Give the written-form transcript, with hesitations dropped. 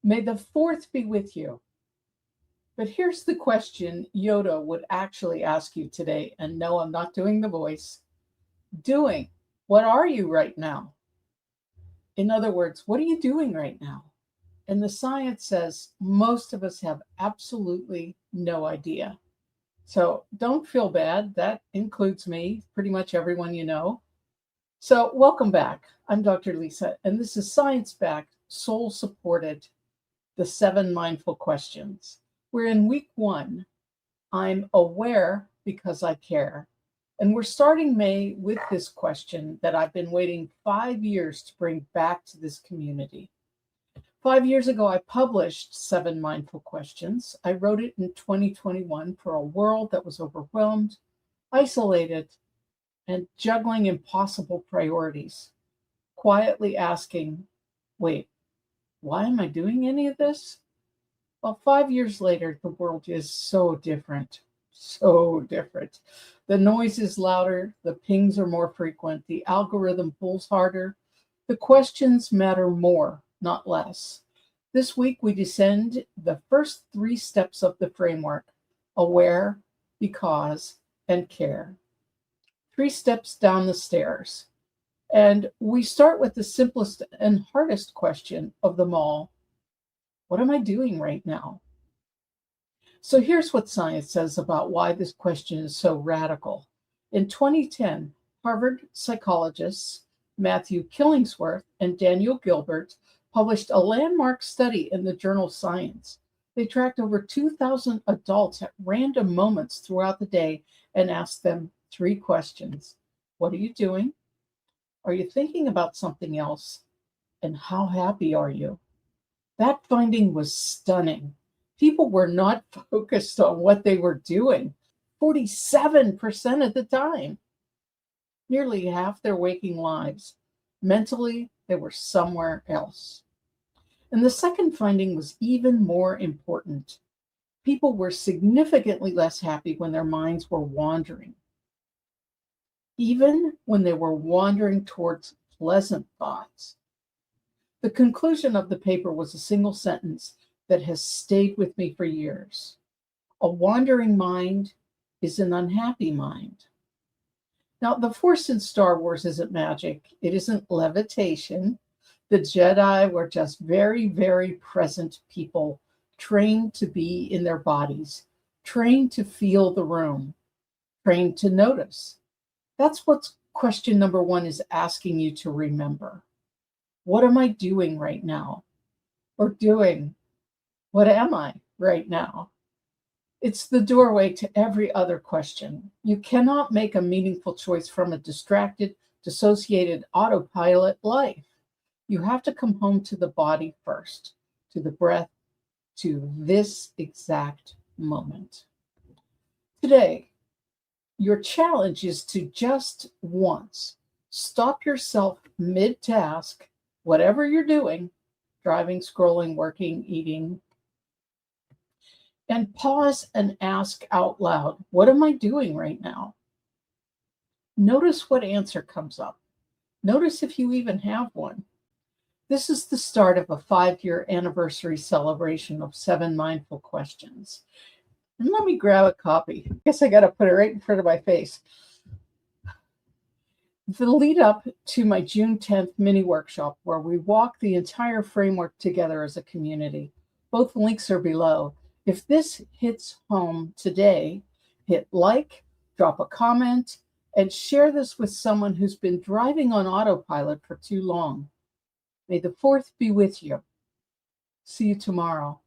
May the fourth be with you. But here's the question Yoda would actually ask you today. And no, I'm not doing the voice. Doing. What are you right now? In other words, what are you doing right now? And the science says most of us have absolutely no idea. So don't feel bad. That includes me, pretty much everyone you know. So welcome back. I'm Dr. Lisa, and this is science-backed, soul-supported, the 7 mindful questions. We're in week 1. I'm aware because I care. And we're starting May with this question that I've been waiting 5 years to bring back to this community. 5 years ago, I published 7 mindful questions. I wrote it in 2021 for a world that was overwhelmed, isolated, and juggling impossible priorities, quietly asking, wait, why am I doing any of this? Well, 5 years later, the world is so different, so different. The noise is louder, the pings are more frequent, the algorithm pulls harder. The questions matter more, not less. This week, we descend the first 3 steps of the framework: aware, because, and care. 3 steps down the stairs. And we start with the simplest and hardest question of them all. What am I doing right now? So here's what science says about why this question is so radical. In 2010, Harvard psychologists Matthew Killingsworth and Daniel Gilbert published a landmark study in the journal Science. They tracked over 2,000 adults at random moments throughout the day and asked them 3 questions. What are you doing? Are you thinking about something else? And how happy are you? That finding was stunning. People were not focused on what they were doing 47% of the time. Nearly half their waking lives. Mentally, they were somewhere else. And the second finding was even more important. People were significantly less happy when their minds were wandering, even when they were wandering towards pleasant thoughts. The conclusion of the paper was a single sentence that has stayed with me for years. A wandering mind is an unhappy mind. Now, the Force in Star Wars isn't magic. It isn't levitation. The Jedi were just very, very present people, trained to be in their bodies, trained to feel the room, trained to notice. That's what question number 1 is asking you to remember. What am I doing right now? Or doing, what am I right now? It's the doorway to every other question. You cannot make a meaningful choice from a distracted, dissociated autopilot life. You have to come home to the body first, to the breath, to this exact moment. Today, your challenge is to just once stop yourself mid-task, whatever you're doing, driving, scrolling, working, eating, and pause and ask out loud, what am I doing right now? Notice what answer comes up. Notice if you even have one. This is the start of a 5-year anniversary celebration of 7 mindful questions. And let me grab a copy. I guess I got to put it right in front of my face. The lead up to my June 10th mini workshop, where we walk the entire framework together as a community. Both links are below. If this hits home today, hit like, drop a comment, and share this with someone who's been driving on autopilot for too long. May the fourth be with you. See you tomorrow.